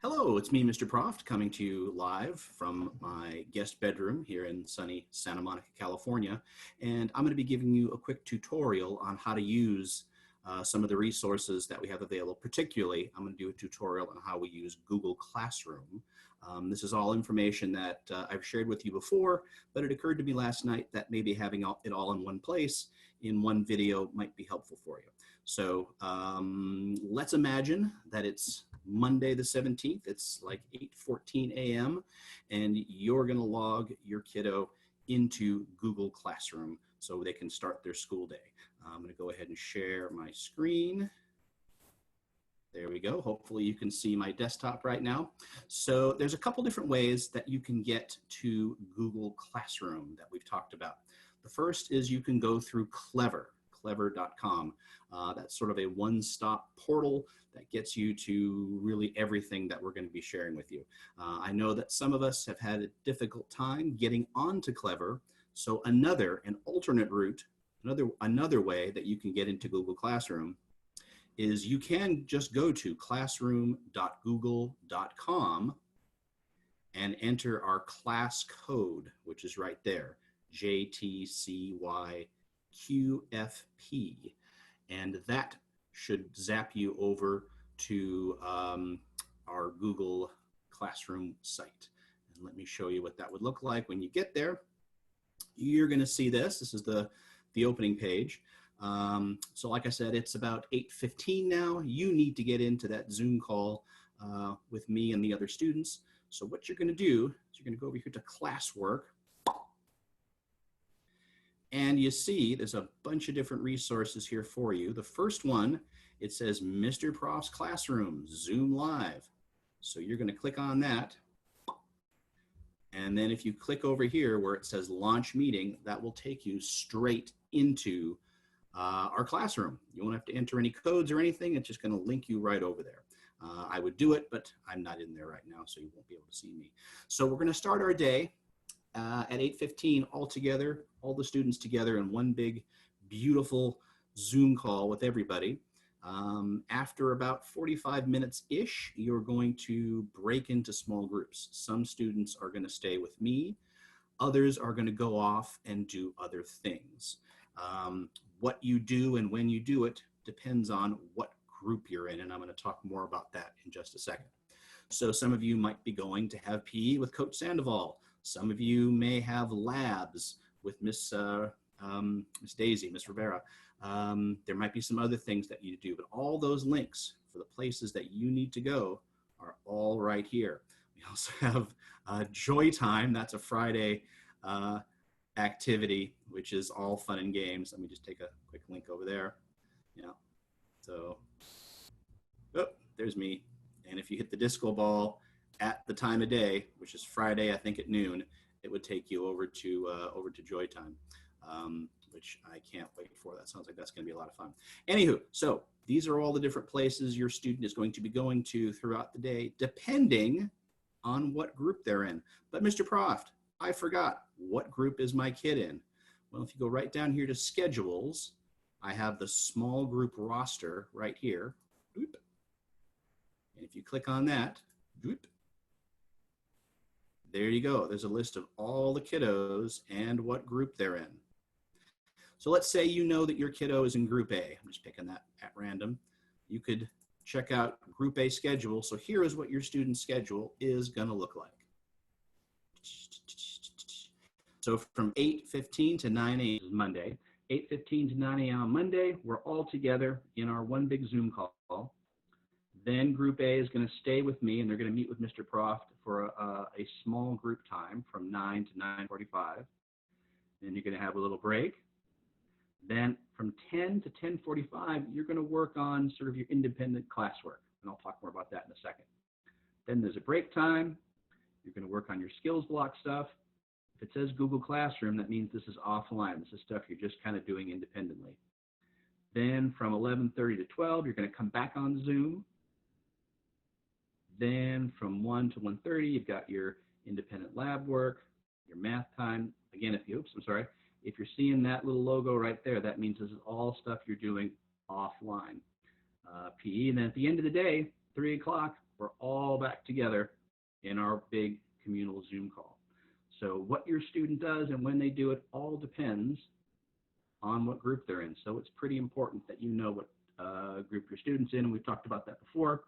Hello, it's me, Mr. Proft, coming to you live from my guest bedroom here in sunny Santa Monica, California. And I'm going to be giving you a quick tutorial on how to use some of the resources that we have available. Particularly, I'm going to do a tutorial on how we use Google Classroom. This is all information that I've shared with you before, but it occurred to me last night that maybe having it all in one place in one video might be helpful for you. So let's imagine that it's Monday the 17th. It's like 8:14 a.m. and you're going to log your kiddo into Google Classroom so they can start their school day. I'm going to go ahead and share my screen. There we go. Hopefully you can see my desktop right now. So there's a couple different ways that you can get to Google Classroom that we've talked about. The first is you can go through clever.com. That's sort of a one-stop portal that gets you to really everything that we're going to be sharing with you. I know that some of us have had a difficult time getting onto Clever, so an alternate route, another way that you can get into Google Classroom is you can just go to classroom.google.com and enter our class code, which is right there, JTCYQFP. And that should zap you over to our Google Classroom site. And let me show you what that would look like when you get there. You're going to see this. This is the opening page. So like I said, it's about 8:15 now. You need to get into that Zoom call with me and the other students. So what you're going to do is you're going to go over here to classwork. And you see there's a bunch of different resources here for you. The first one, it says Mr. Proft's Classroom, Zoom Live. So you're going to click on that. And then if you click over here where it says Launch Meeting, that will take you straight into our classroom. You won't have to enter any codes or anything. It's just going to link you right over there. I would do it, but I'm not in there right now, so you won't be able to see me. So we're going to start our day at 8:15 all together, all the students together in one big, beautiful Zoom call with everybody. After about 45 minutes-ish, you're going to break into small groups. Some students are going to stay with me. Others are going to go off and do other things. What you do and when you do it depends on what group you're in, and I'm going to talk more about that in just a second. So some of you might be going to have PE with Coach Sandoval. Some of you may have labs with Miss Daisy, Miss Rivera. There might be some other things that you do, but all those links for the places that you need to go are all right here. We also have Joy Time. That's a Friday activity, which is all fun and games. Let me just take a quick link over there. Yeah. So, oh, there's me. And if you hit the disco ball at the time of day, which is Friday, I think at noon, it would take you over to Joy Time, which I can't wait for. That sounds like that's going to be a lot of fun. Anywho, so these are all the different places your student is going to be going to throughout the day, depending on what group they're in. But Mr. Proft, I forgot, what group is my kid in? Well, if you go right down here to schedules, I have the small group roster right here. And if you click on that, there you go. There's a list of all the kiddos and what group they're in. So let's say you know that your kiddo is in group A. I'm just picking that at random. You could check out group A schedule. So here is what your student's schedule is going to look like. So from 8:15 to 9 a.m. Monday, 8:15 to 9 a.m. on Monday, we're all together in our one big Zoom call. Then group A is going to stay with me, and they're going to meet with Mr. Proft for a small group time from 9 to 9:45. Then you're going to have a little break. Then from 10 to 10:45, you're going to work on sort of your independent classwork, and I'll talk more about that in a second. Then there's a break time. You're going to work on your skills block stuff. If it says Google Classroom, that means this is offline. This is stuff you're just kind of doing independently. Then from 11:30 to 12, you're going to come back on Zoom. Then from 1 to 1:30, you've got your independent lab work, your math time. Again, if you're seeing that little logo right there, that means this is all stuff you're doing offline. PE, and then at the end of the day, 3 o'clock, we're all back together in our big communal Zoom call. So what your student does and when they do it all depends on what group they're in. So it's pretty important that you know what group your student's in, and we've talked about that before.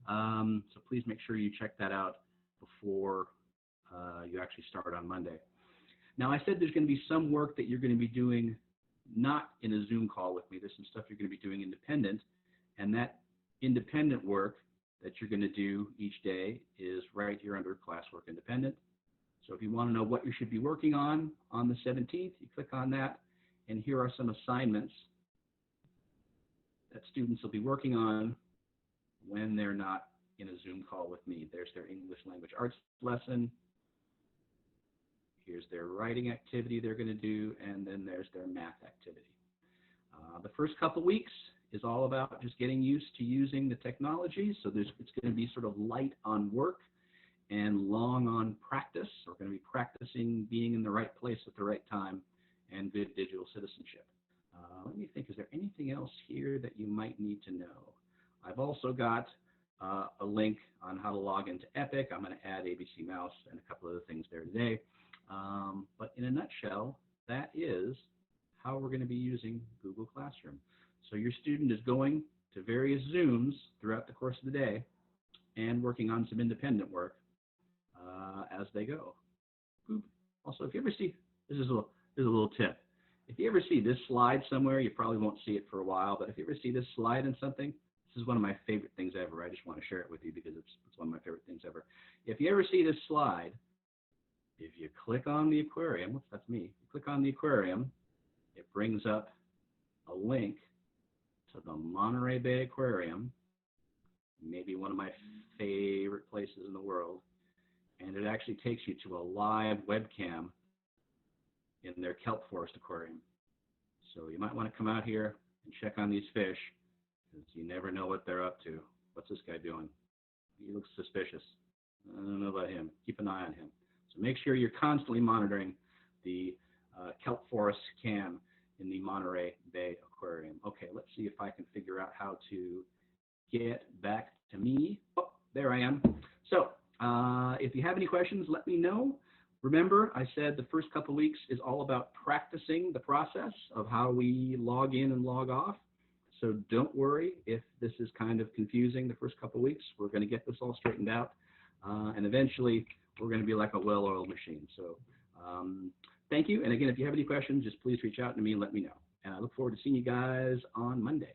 So please make sure you check that out before you actually start on Monday. Now, I said there's going to be some work that you're going to be doing not in a Zoom call with me. There's some stuff you're going to be doing independent, and that independent work that you're going to do each day is right here under Classwork Independent. So if you want to know what you should be working on the 17th, you click on that, and here are some assignments that students will be working on when they're not in a Zoom call with me. There's their English language arts lesson. Here's their writing activity they're going to do, and then there's their math activity. The first couple weeks is all about just getting used to using the technology. So it's going to be sort of light on work and long on practice. We're going to be practicing being in the right place at the right time and good digital citizenship. Let me think, is there anything else here that you might need to know? I've also got a link on how to log into Epic. I'm going to add ABC Mouse and a couple other things there today. But in a nutshell, that is how we're going to be using Google Classroom. So your student is going to various Zooms throughout the course of the day and working on some independent work as they go. Also, if you ever see, this is a little tip. If you ever see this slide somewhere, you probably won't see it for a while, but if you ever see this slide in something, this is one of my favorite things ever. I just want to share it with you because it's one of my favorite things ever. If you ever see this slide, if you click on the aquarium, whoops, that's me. You click on the aquarium, it brings up a link to the Monterey Bay Aquarium, maybe one of my favorite places in the world, and it actually takes you to a live webcam in their kelp forest aquarium. So you might want to come out here and check on these fish, because you never know what they're up to. What's this guy doing? He looks suspicious. I don't know about him. Keep an eye on him. So make sure you're constantly monitoring the kelp forest cam in the Monterey Bay Aquarium. Okay, let's see if I can figure out how to get back to me. Oh, there I am. So if you have any questions, let me know. Remember, I said the first couple weeks is all about practicing the process of how we log in and log off. So don't worry if this is kind of confusing the first couple weeks. We're going to get this all straightened out. And eventually, we're going to be like a well-oiled machine. So thank you. And again, if you have any questions, just please reach out to me and let me know. And I look forward to seeing you guys on Monday.